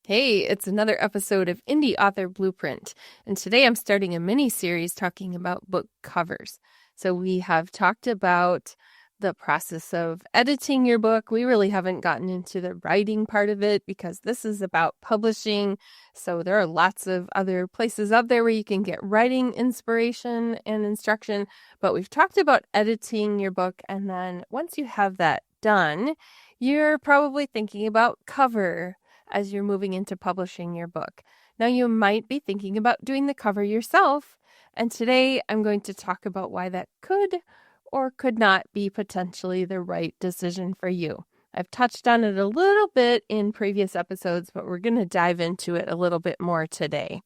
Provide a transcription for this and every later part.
Hey, it's another episode of Indie Author Blueprint, and today I'm starting a mini-series talking about book covers. So we have talked about the process of editing your book. We really haven't gotten into the writing part of it because this is about publishing. So there are lots of other places out there where you can get writing inspiration and instruction, but we've talked about editing your book, and then once you have that done, you're probably thinking about cover as you're moving into publishing your book. Now, you might be thinking about doing the cover yourself, and today I'm going to talk about why that could or could not be potentially the right decision for you. I've touched on it a little bit in previous episodes, but we're going to dive into it a little bit more today.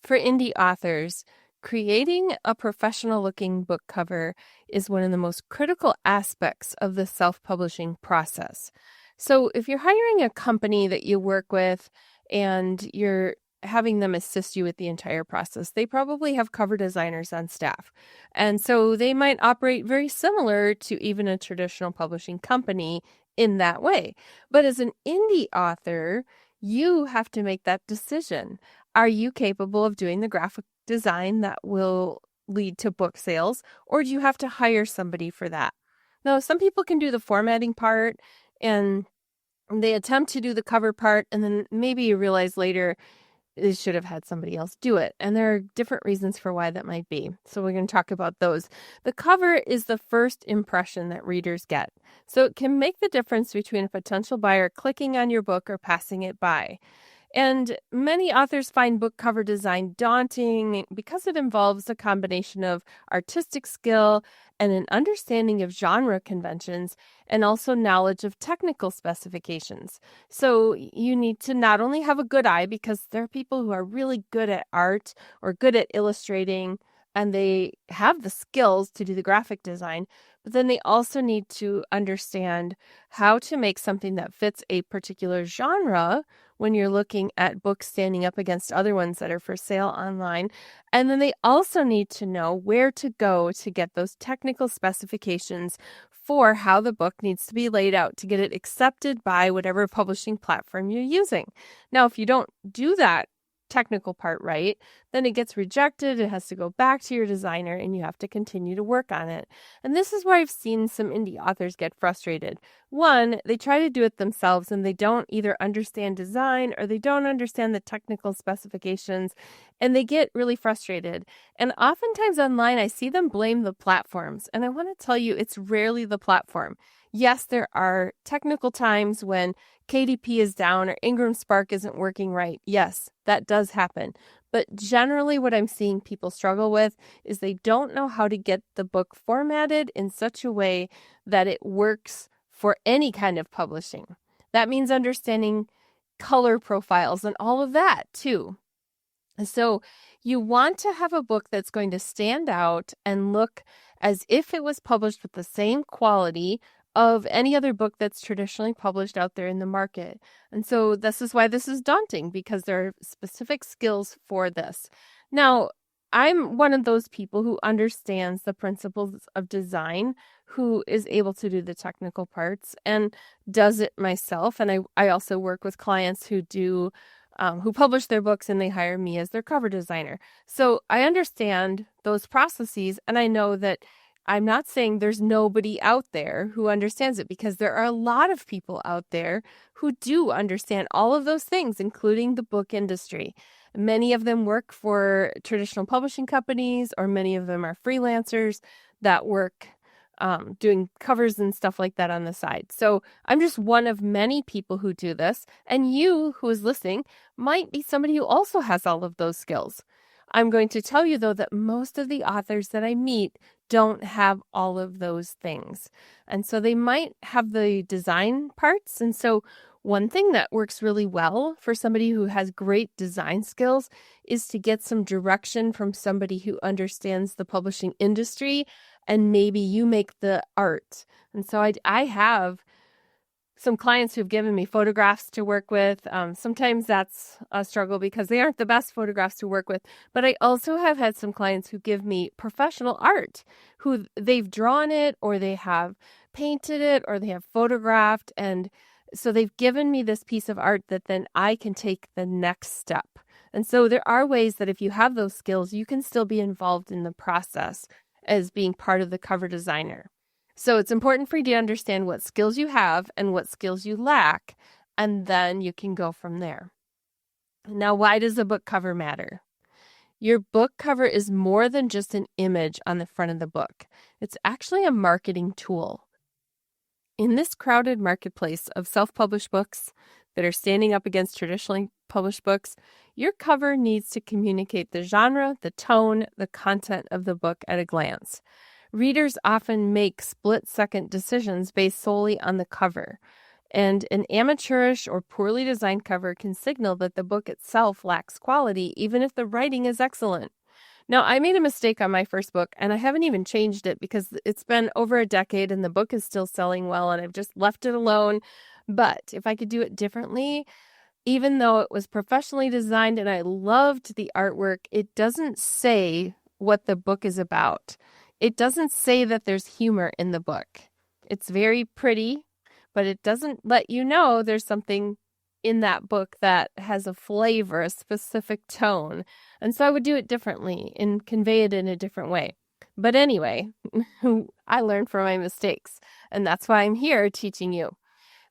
For indie authors, creating a professional-looking book cover is one of the most critical aspects of the self-publishing process. So if you're hiring a company that you work with and you're having them assist you with the entire process, they probably have cover designers on staff. And so they might operate very similar to even a traditional publishing company in that way. But as an indie author, you have to make that decision. Are you capable of doing the graphic design that will lead to book sales, or do you have to hire somebody for that? Now, some people can do the formatting part and they attempt to do the cover part, and then maybe you realize later they should have had somebody else do it. And there are different reasons for why that might be. So we're going to talk about those. The cover is the first impression that readers get. So it can make the difference between a potential buyer clicking on your book or passing it by. And many authors find book cover design daunting because it involves a combination of artistic skill and an understanding of genre conventions and also knowledge of technical specifications. So you need to not only have a good eye, because there are people who are really good at art or good at illustrating and they have the skills to do the graphic design, but then they also need to understand how to make something that fits a particular genre when you're looking at books standing up against other ones that are for sale online. And then they also need to know where to go to get those technical specifications for how the book needs to be laid out to get it accepted by whatever publishing platform you're using. Now, if you don't do that technical part right, then it gets rejected. It has to go back to your designer and you have to continue to work on it. And this is where I've seen some indie authors get frustrated. One, they try to do it themselves and they don't either understand design or they don't understand the technical specifications and they get really frustrated. And oftentimes online, I see them blame the platforms. And I want to tell you, it's rarely the platform. Yes, there are technical times when KDP is down or Ingram Spark isn't working right. Yes, that does happen. But generally what I'm seeing people struggle with is they don't know how to get the book formatted in such a way that it works for any kind of publishing. That means understanding color profiles and all of that too. So you want to have a book that's going to stand out and look as if it was published with the same quality of any other book that's traditionally published out there in the market. And so this is why this is daunting, because there are specific skills for this. Now, I'm one of those people who understands the principles of design, who is able to do the technical parts and does it myself. And I also work with clients who do who publish their books and they hire me as their cover designer. So I understand those processes, and I know that I'm not saying there's nobody out there who understands it, because there are a lot of people out there who do understand all of those things, including the book industry. Many of them work for traditional publishing companies, or many of them are freelancers that work doing covers and stuff like that on the side. So I'm just one of many people who do this. And you who is listening might be somebody who also has all of those skills. I'm going to tell you, though, that most of the authors that I meet don't have all of those things. And so they might have the design parts. And so one thing that works really well for somebody who has great design skills is to get some direction from somebody who understands the publishing industry, and maybe you make the art. And so I have some clients who've given me photographs to work with. Sometimes that's a struggle because they aren't the best photographs to work with. But I also have had some clients who give me professional art, who they've drawn it or they have painted it or they have photographed, and So they've given me this piece of art that then I can take the next step. And so there are ways that if you have those skills, you can still be involved in the process as being part of the cover designer. So it's important for you to understand what skills you have and what skills you lack, and then you can go from there. Now, why does a book cover matter? Your book cover is more than just an image on the front of the book. It's actually a marketing tool. In this crowded marketplace of self-published books that are standing up against traditionally published books, your cover needs to communicate the genre, the tone, the content of the book at a glance. Readers often make split-second decisions based solely on the cover, and an amateurish or poorly designed cover can signal that the book itself lacks quality, even if the writing is excellent. Now, I made a mistake on my first book, and I haven't even changed it because it's been over a decade and the book is still selling well, and I've just left it alone. But if I could do it differently, even though it was professionally designed and I loved the artwork, it doesn't say what the book is about. It doesn't say that there's humor in the book. It's very pretty, but it doesn't let you know there's something in that book that has a flavor, a specific tone. And so I would do it differently and convey it in a different way. But anyway, I learned from my mistakes, and that's why I'm here teaching you.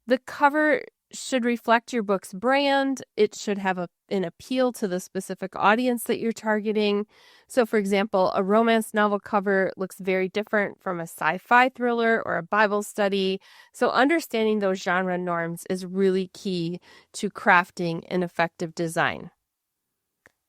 The cover should reflect your book's brand. It should have an appeal to the specific audience that you're targeting. So, for example, a romance novel cover looks very different from a sci-fi thriller or a Bible study. So understanding those genre norms is really key to crafting an effective design.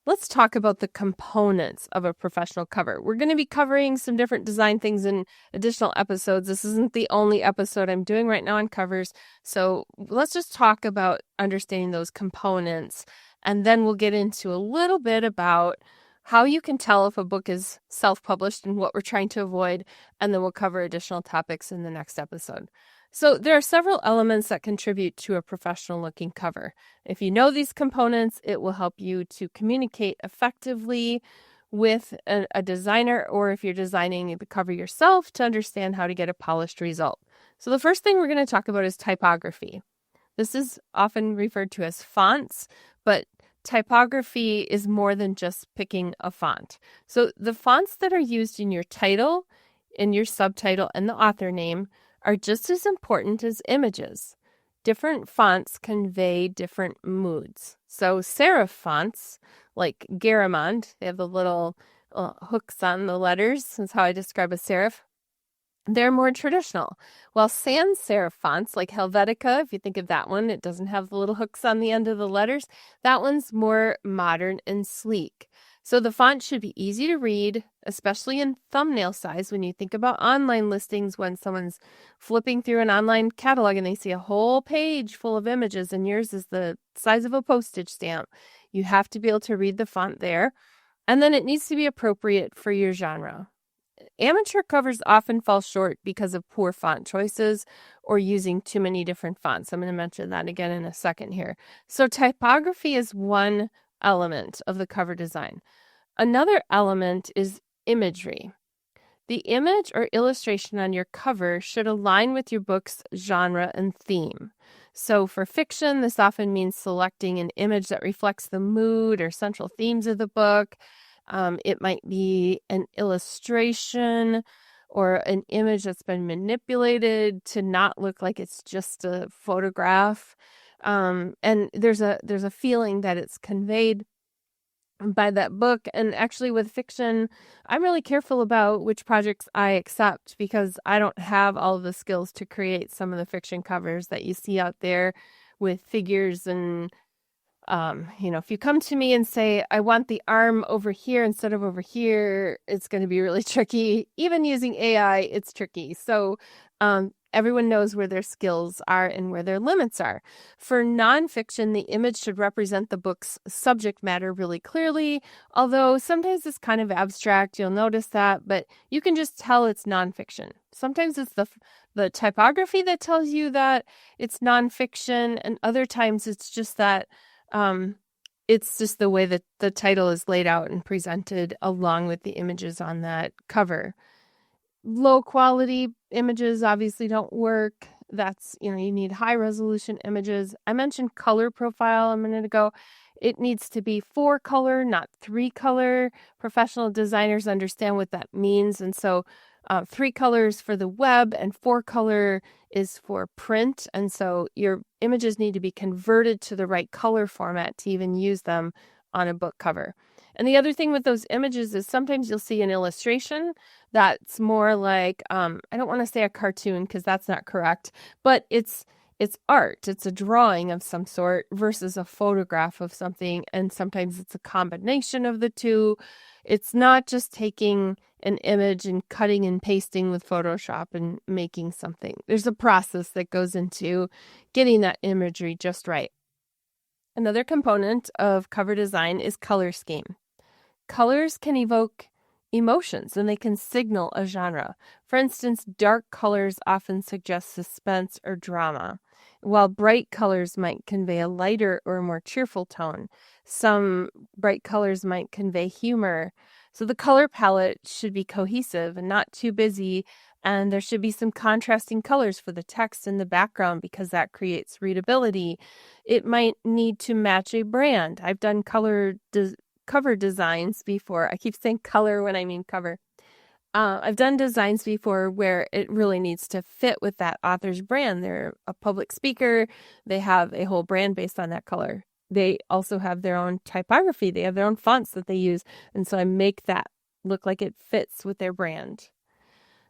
Let's talk about the components of a professional cover. We're going to be covering some different design things in additional episodes. This isn't the only episode I'm doing right now on covers. So let's just talk about understanding those components. And then we'll get into a little bit about how you can tell if a book is self-published and what we're trying to avoid. And then we'll cover additional topics in the next episode. So there are several elements that contribute to a professional looking cover. If you know these components, it will help you to communicate effectively with a designer, or if you're designing the cover yourself, to understand how to get a polished result. So the first thing we're going to talk about is typography. This is often referred to as fonts, but typography is more than just picking a font. So the fonts that are used in your title, in your subtitle, and the author name are just as important as images. Different fonts convey different moods. So serif fonts, like Garamond, they have the little hooks on the letters. That's how I describe a serif. They're more traditional. While sans serif fonts, like Helvetica, if you think of that one, it doesn't have the little hooks on the end of the letters. That one's more modern and sleek. So the font should be easy to read, especially in thumbnail size. When you think about online listings, when someone's flipping through an online catalog and they see a whole page full of images and yours is the size of a postage stamp, you have to be able to read the font there. And then it needs to be appropriate for your genre. Amateur covers often fall short because of poor font choices or using too many different fonts. I'm going to mention that again in a second here. So typography is one element of the cover design. Another element is imagery. The image or illustration on your cover should align with your book's genre and theme. So for fiction, this often means selecting an image that reflects the mood or central themes of the book. It might be an illustration or an image that's been manipulated to not look like it's just a photograph. And there's a feeling that it's conveyed by that book. And actually with fiction, I'm really careful about which projects I accept because I don't have all of the skills to create some of the fiction covers that you see out there with figures and if you come to me and say, I want the arm over here instead of over here, it's going to be really tricky. Even using AI, it's tricky. So everyone knows where their skills are and where their limits are. For nonfiction, the image should represent the book's subject matter really clearly, although sometimes it's kind of abstract. You'll notice that, but you can just tell it's nonfiction. Sometimes it's the typography that tells you that it's nonfiction, and other times it's just that it's just the way that the title is laid out and presented along with the images on that cover. Low quality images obviously don't work. That's, you need high resolution images. I mentioned color profile a minute ago. It needs to be 4-color, not 3-color. Professional designers understand what that means. And so 3 colors for the web and 4-color is for print. And so your images need to be converted to the right color format to even use them on a book cover. And the other thing with those images is sometimes you'll see an illustration that's more like, I don't want to say a cartoon because that's not correct, but it's art. It's a drawing of some sort versus a photograph of something. And sometimes it's a combination of the two. It's not just taking an image and cutting and pasting with Photoshop and making something. There's a process that goes into getting that imagery just right. Another component of cover design is color scheme. Colors can evoke emotions and they can signal a genre. For instance, dark colors often suggest suspense or drama, while bright colors might convey a lighter or more cheerful tone. Some bright colors might convey humor. So the color palette should be cohesive and not too busy, and there should be some contrasting colors for the text in the background because that creates readability. It might need to match a brand. I've done cover designs before. I keep saying color when I mean cover. I've done designs before where it really needs to fit with that author's brand. They're a public speaker. They have a whole brand based on that color. They also have their own typography. They have their own fonts that they use. And so I make that look like it fits with their brand.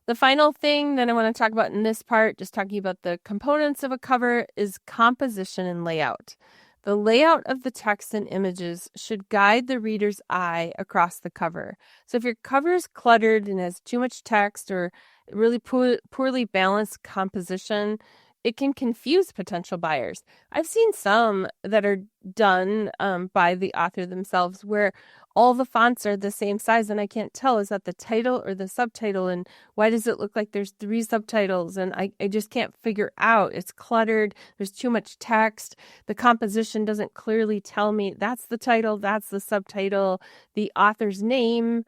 The final thing that I want to talk about in this part, just talking about the components of a cover, is composition and layout. The layout of the text and images should guide the reader's eye across the cover. So if your cover is cluttered and has too much text or really poorly balanced composition, it can confuse potential buyers. I've seen some that are done by the author themselves where all the fonts are the same size and I can't tell, is that the title or the subtitle, and why does it look like there's 3 subtitles, and I just can't figure out. It's cluttered, there's too much text, the composition doesn't clearly tell me that's the title, that's the subtitle, the author's name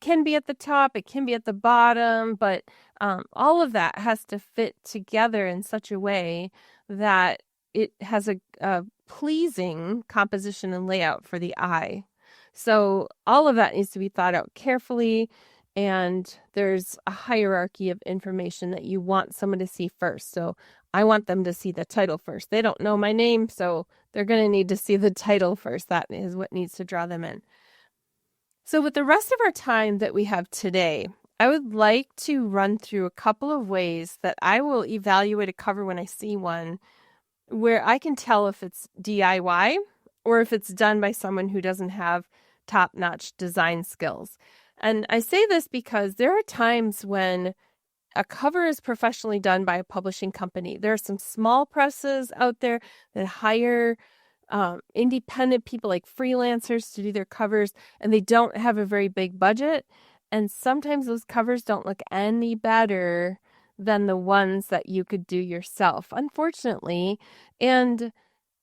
can be at the top, it can be at the bottom, but all of that has to fit together in such a way that it has a pleasing composition and layout for the eye. So all of that needs to be thought out carefully, and there's a hierarchy of information that you want someone to see first. So I want them to see the title first. They don't know my name, so they're going to need to see the title first. That is what needs to draw them in. So with the rest of our time that we have today, I would like to run through a couple of ways that I will evaluate a cover when I see one, where I can tell if it's DIY or if it's done by someone who doesn't have top-notch design skills. And I say this because there are times when a cover is professionally done by a publishing company. There are some small presses out there that hire independent people like freelancers to do their covers, and they don't have a very big budget. And sometimes those covers don't look any better than the ones that you could do yourself, unfortunately. And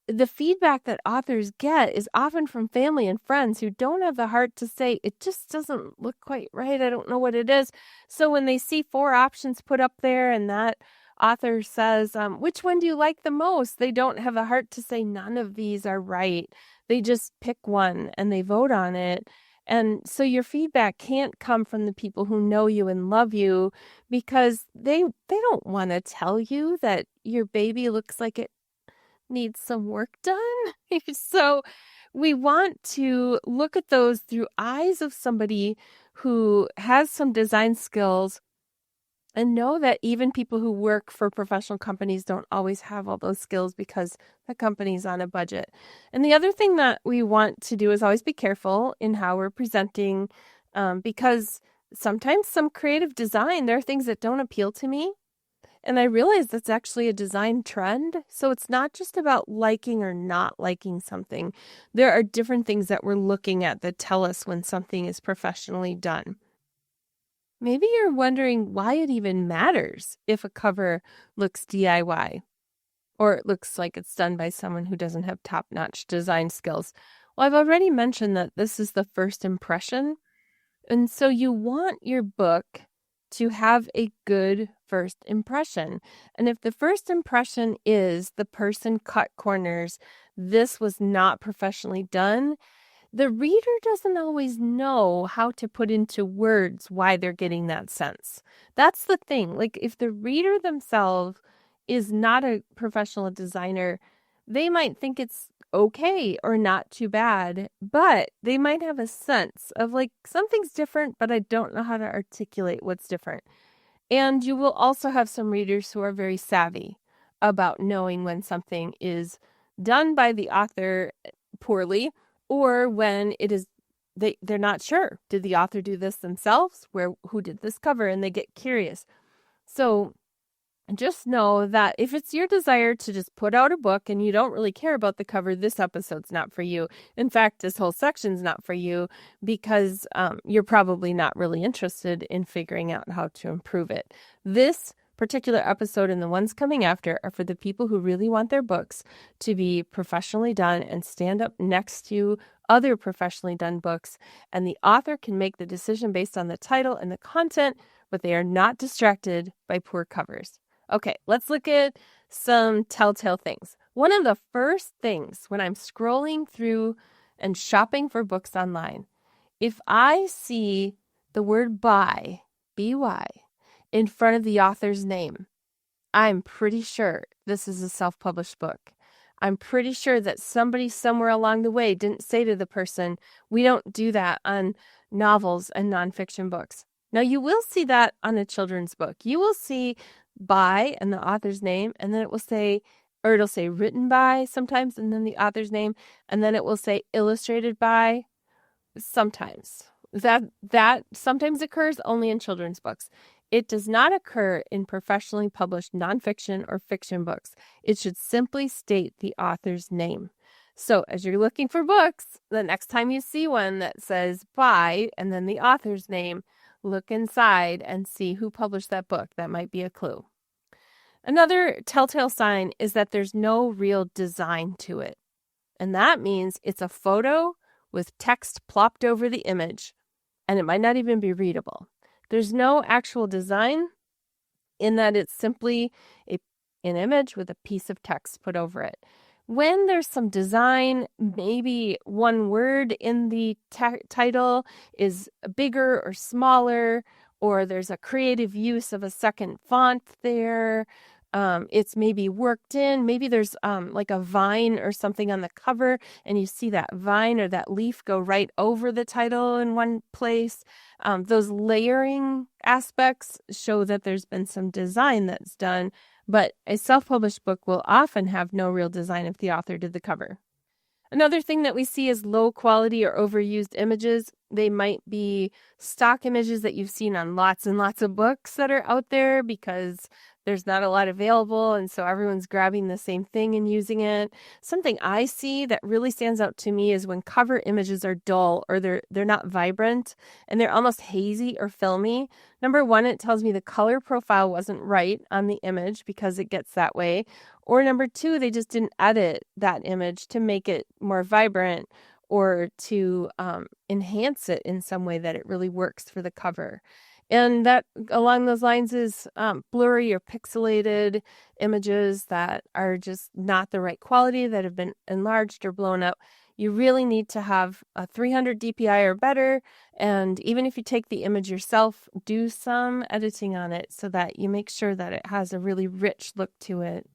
the feedback that authors get is often from family and friends who don't have the heart to say, it just doesn't look quite right. I don't know what it is. So when they see 4 options put up there and that author says, which one do you like the most? They don't have the heart to say none of these are right. They just pick one and they vote on it. And so your feedback can't come from the people who know you and love you, because they don't want to tell you that your baby looks like it needs some work done. So we want to look at those through eyes of somebody who has some design skills, and know that even people who work for professional companies don't always have all those skills because the company's on a budget. And the other thing that we want to do is always be careful in how we're presenting, because sometimes some creative design, there are things that don't appeal to me. And I realize that's actually a design trend. So it's not just about liking or not liking something. There are different things that we're looking at that tell us when something is professionally done. Maybe you're wondering why it even matters if a cover looks DIY or it looks like it's done by someone who doesn't have top-notch design skills. Well, I've already mentioned that this is the first impression. And so you want your book to have a good first impression. And if the first impression is the person cut corners, this was not professionally done, the reader doesn't always know how to put into words why they're getting that sense. That's the thing. Like, if the reader themselves is not a professional designer, they might think it's okay or not too bad, but they might have a sense of like something's different, but I don't know how to articulate what's different. And you will also have some readers who are very savvy about knowing when something is done by the author poorly, or when it is they're not sure. Did the author do this themselves? Who did this cover? And they get curious. So just know that if it's your desire to just put out a book and you don't really care about the cover, this episode's not for you. In fact, this whole section's not for you, because you're probably not really interested in figuring out how to improve it. This particular episode and the ones coming after are for the people who really want their books to be professionally done and stand up next to other professionally done books, and the author can make the decision based on the title and the content, but they are not distracted by poor covers. Okay, let's look at some telltale things. One of the first things when I'm scrolling through and shopping for books online, if I see the word buy, B-Y, in front of the author's name, I'm pretty sure this is a self-published book. I'm pretty sure that somebody somewhere along the way didn't say to the person, we don't do that on novels and nonfiction books. Now, you will see that on a children's book. You will see by and the author's name, and then it will say, or it'll say written by sometimes, and then the author's name, and then it will say illustrated by sometimes. That sometimes occurs only in children's books. It does not occur in professionally published nonfiction or fiction books. It should simply state the author's name. So as you're looking for books, the next time you see one that says by and then the author's name, look inside and see who published that book. That might be a clue. Another telltale sign is that there's no real design to it. And that means it's a photo with text plopped over the image, and it might not even be readable. There's no actual design in that it's simply an image with a piece of text put over it. When there's some design, maybe one word in the title is bigger or smaller, or there's a creative use of a second font there. It's maybe worked in. Maybe there's like a vine or something on the cover, and you see that vine or that leaf go right over the title in one place. Those layering aspects show that there's been some design that's done, but a self-published book will often have no real design if the author did the cover. Another thing that we see is low quality or overused images. They might be stock images that you've seen on lots and lots of books that are out there because there's not a lot available, and so everyone's grabbing the same thing and using it. Something I see that really stands out to me is when cover images are dull or they're not vibrant and they're almost hazy or filmy. Number one, it tells me the color profile wasn't right on the image because it gets that way. Or number two, they just didn't edit that image to make it more vibrant or to enhance it in some way that it really works for the cover. And that along those lines is blurry or pixelated images that are just not the right quality, that have been enlarged or blown up. You really need to have a 300 DPI or better. And even if you take the image yourself, do some editing on it so that you make sure that it has a really rich look to it.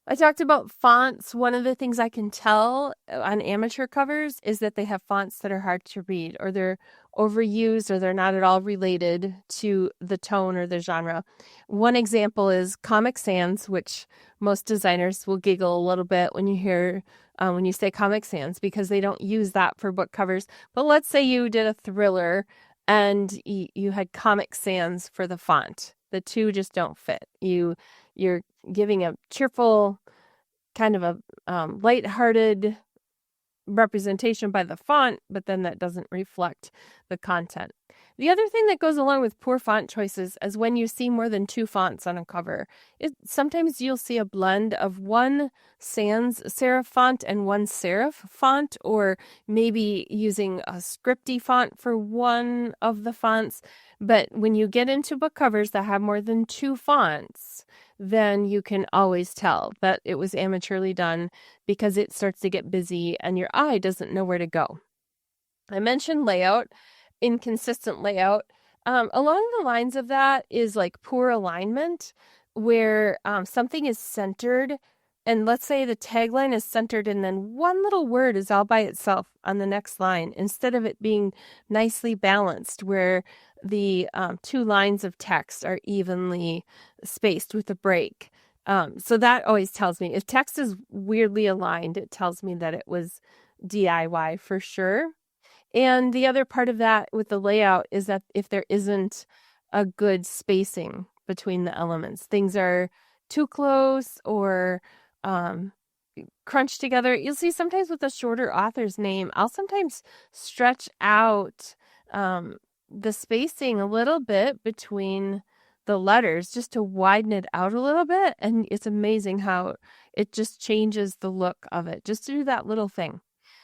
I talked about fonts. One of the things I can tell on amateur covers is that they have fonts that are hard to read, or they're overused, or they're not at all related to the tone or the genre. One example is Comic Sans, which most designers will giggle a little bit when you hear when you say Comic Sans, because they don't use that for book covers. But let's say you did a thriller and you had Comic Sans for the font. The two just don't fit. You're giving a cheerful, kind of a lighthearted representation by the font, but then that doesn't reflect the content. The other thing that goes along with poor font choices is when you see more than two fonts on a cover. Sometimes you'll see a blend of one sans serif font and one serif font, or maybe using a scripty font for one of the fonts. But when you get into book covers that have more than 2 fonts, then you can always tell that it was amateurly done because it starts to get busy and your eye doesn't know where to go. I mentioned layout, inconsistent layout. Along the lines of that is like poor alignment, where something is centered, and let's say the tagline is centered, and then one little word is all by itself on the next line, instead of it being nicely balanced, where the 2 lines of text are evenly spaced with a break. So that always tells me if text is weirdly aligned, it tells me that it was DIY for sure. And the other part of that with the layout is that if there isn't a good spacing between the elements, things are too close or crunched together. You'll see sometimes with a shorter author's name, I'll sometimes stretch out the spacing a little bit between the letters just to widen it out a little bit. And it's amazing how it just changes the look of it, just to do that little thing.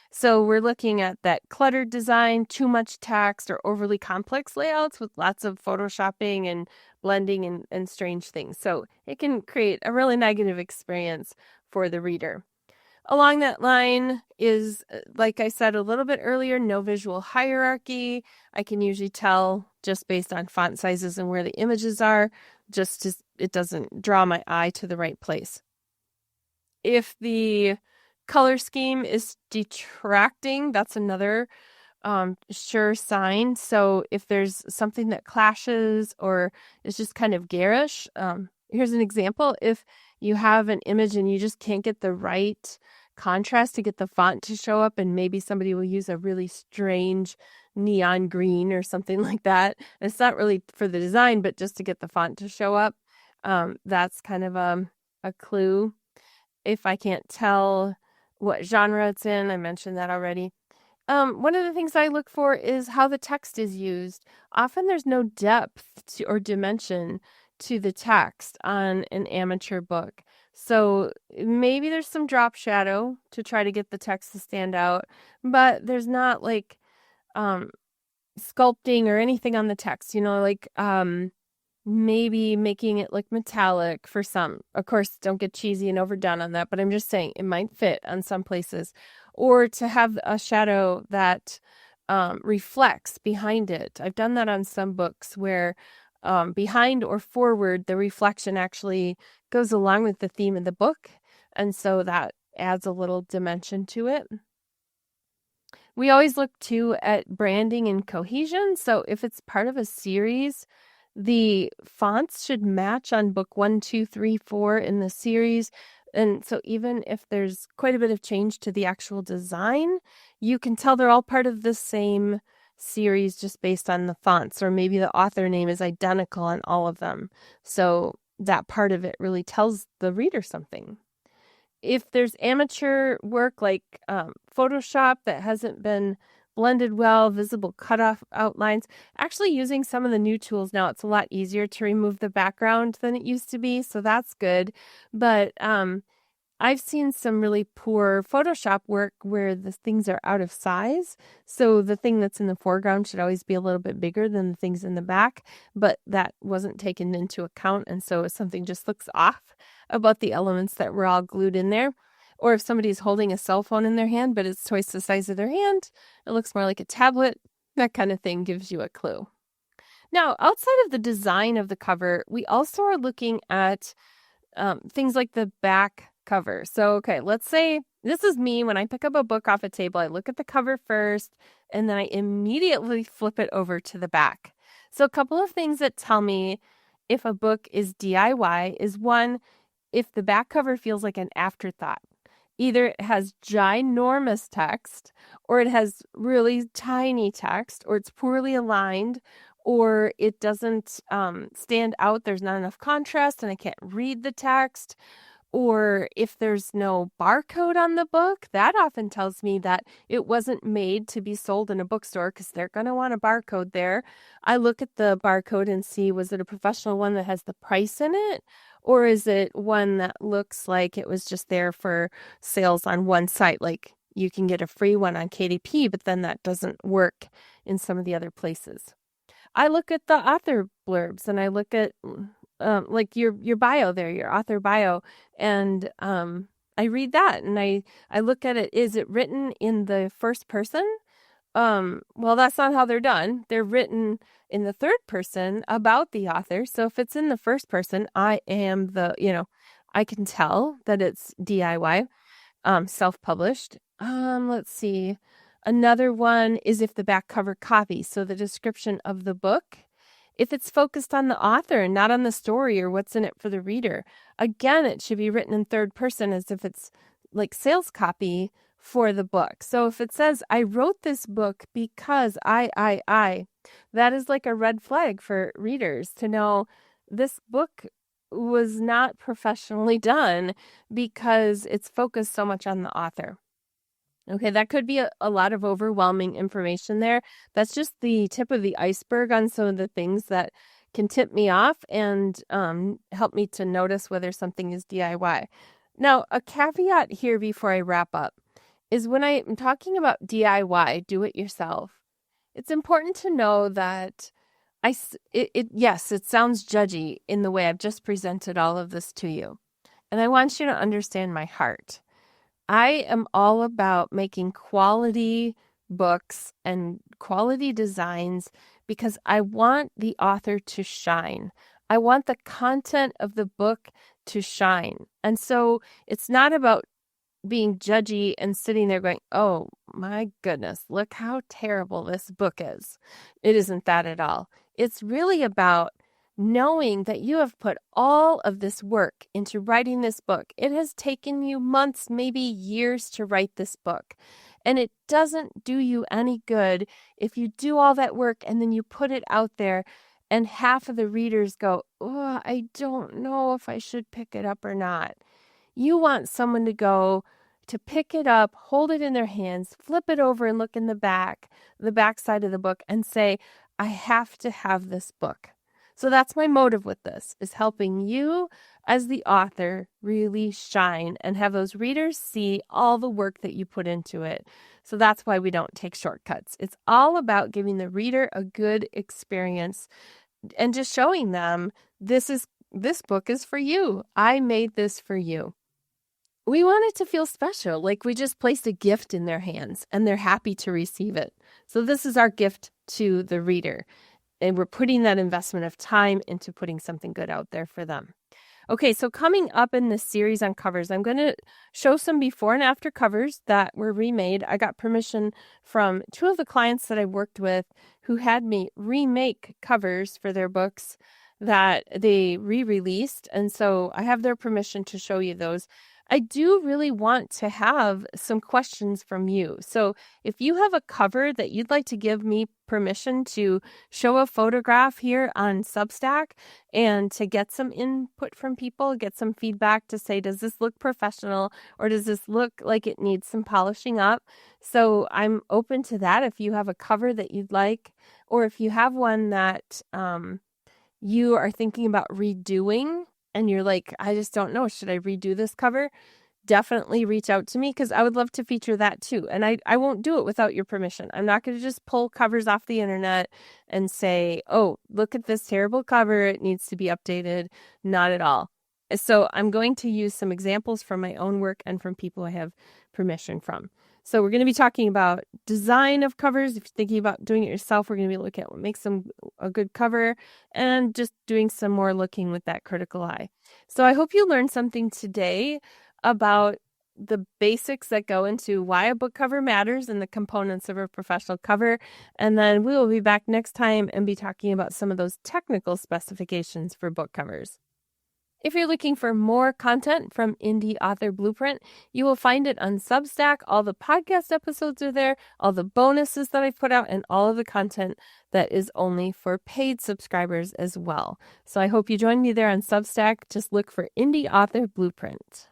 So we're looking at that cluttered design, too much text, or overly complex layouts with lots of photoshopping and blending and strange things. So it can create a really negative experience for the reader. Along that line is, like I said a little bit earlier, no visual hierarchy. I can usually tell just based on font sizes and where the images are, it doesn't draw my eye to the right place. If the color scheme is detracting, that's another sure sign. So if there's something that clashes or is just kind of garish, here's an example. If you have an image and you just can't get the right contrast to get the font to show up, and maybe somebody will use a really strange neon green or something like that. And it's not really for the design, but just to get the font to show up. That's kind of a clue. If I can't tell what genre it's in, I mentioned that already. One of the things I look for is how the text is used. Often there's no depth or dimension to the text on an amateur book. So maybe there's some drop shadow to try to get the text to stand out, but there's not like sculpting or anything on the text, like maybe making it look metallic for some. Of course, don't get cheesy and overdone on that, but I'm just saying it might fit on some places. Or to have a shadow that reflects behind it. I've done that on some books where behind or forward, the reflection actually goes along with the theme of the book. And so that adds a little dimension to it. We always look too at branding and cohesion. So if it's part of a series, the fonts should match on book 1, 2, 3, 4 in the series. And so even if there's quite a bit of change to the actual design, you can tell they're all part of the same series just based on the fonts, or maybe the author name is identical on all of them. So that part of it really tells the reader something. If there's amateur work like Photoshop that hasn't been blended well, visible cutoff outlines, actually using some of the new tools now, it's a lot easier to remove the background than it used to be. So that's good. But I've seen some really poor Photoshop work where the things are out of size. So the thing that's in the foreground should always be a little bit bigger than the things in the back, but that wasn't taken into account. And so something just looks off about the elements that were all glued in there. Or if somebody's holding a cell phone in their hand, but it's twice the size of their hand, it looks more like a tablet. That kind of thing gives you a clue. Now, outside of the design of the cover, we also are looking at things like the back cover. So, okay, let's say this is me when I pick up a book off a table. I look at the cover first, and then I immediately flip it over to the back. So a couple of things that tell me if a book is DIY is, one, if the back cover feels like an afterthought. Either it has ginormous text, or it has really tiny text, or it's poorly aligned, or it doesn't stand out. There's not enough contrast and I can't read the text. Or if there's no barcode on the book, that often tells me that it wasn't made to be sold in a bookstore, because they're going to want a barcode there. I look at the barcode and see, was it a professional one that has the price in it? Or is it one that looks like it was just there for sales on one site? Like you can get a free one on KDP, but then that doesn't work in some of the other places. I look at the author blurbs and I look at like your bio there, your author bio, and I read that and I look at it. Is it written in the first person? Well, that's not how they're done. They're written in the third person about the author. So if it's in the first person, I am I can tell that it's DIY, self-published. Let's see. Another one is if the back cover copy, so the description of the book, if it's focused on the author and not on the story or what's in it for the reader. Again, it should be written in third person as if it's like sales copy for the book. So if it says, I wrote this book because that is like a red flag for readers to know this book was not professionally done because it's focused so much on the author. Okay, that could be a lot of overwhelming information there. That's just the tip of the iceberg on some of the things that can tip me off and help me to notice whether something is DIY. Now, a caveat here before I wrap up is when I'm talking about DIY, do it yourself, it's important to know that yes, it sounds judgy in the way I've just presented all of this to you. And I want you to understand my heart. I am all about making quality books and quality designs because I want the author to shine. I want the content of the book to shine. And so it's not about being judgy and sitting there going, oh my goodness, look how terrible this book is. It isn't that at all. It's really about knowing that you have put all of this work into writing this book. It has taken you months, maybe years to write this book. And it doesn't do you any good if you do all that work and then you put it out there and half of the readers go, oh, I don't know if I should pick it up or not. You want someone to go to pick it up, hold it in their hands, flip it over and look in the back side of the book and say, I have to have this book. So that's my motive with this, is helping you as the author really shine and have those readers see all the work that you put into it. So that's why we don't take shortcuts. It's all about giving the reader a good experience and just showing them this book is for you. I made this for you. We want it to feel special, like we just placed a gift in their hands and they're happy to receive it. So this is our gift to the reader. And we're putting that investment of time into putting something good out there for them. Okay, so coming up in this series on covers, I'm going to show some before and after covers that were remade. I got permission from 2 of the clients that I worked with who had me remake covers for their books that they re-released. And so I have their permission to show you those. I do really want to have some questions from you. So if you have a cover that you'd like to give me permission to show a photograph here on Substack and to get some input from people, get some feedback to say, does this look professional or does this look like it needs some polishing up? So I'm open to that if you have a cover that you'd like, or if you have one that you are thinking about redoing and you're like, I just don't know, should I redo this cover? Definitely reach out to me because I would love to feature that too. And I won't do it without your permission. I'm not going to just pull covers off the internet and say, oh, look at this terrible cover, it needs to be updated. Not at all. So I'm going to use some examples from my own work and from people I have permission from. So we're going to be talking about design of covers. If you're thinking about doing it yourself, we're going to be looking at what makes a good cover and just doing some more looking with that critical eye. So I hope you learned something today about the basics that go into why a book cover matters and the components of a professional cover. And then we will be back next time and be talking about some of those technical specifications for book covers. If you're looking for more content from Indie Author Blueprint, you will find it on Substack. All the podcast episodes are there, all the bonuses that I've put out, and all of the content that is only for paid subscribers as well. So I hope you join me there on Substack. Just look for Indie Author Blueprint.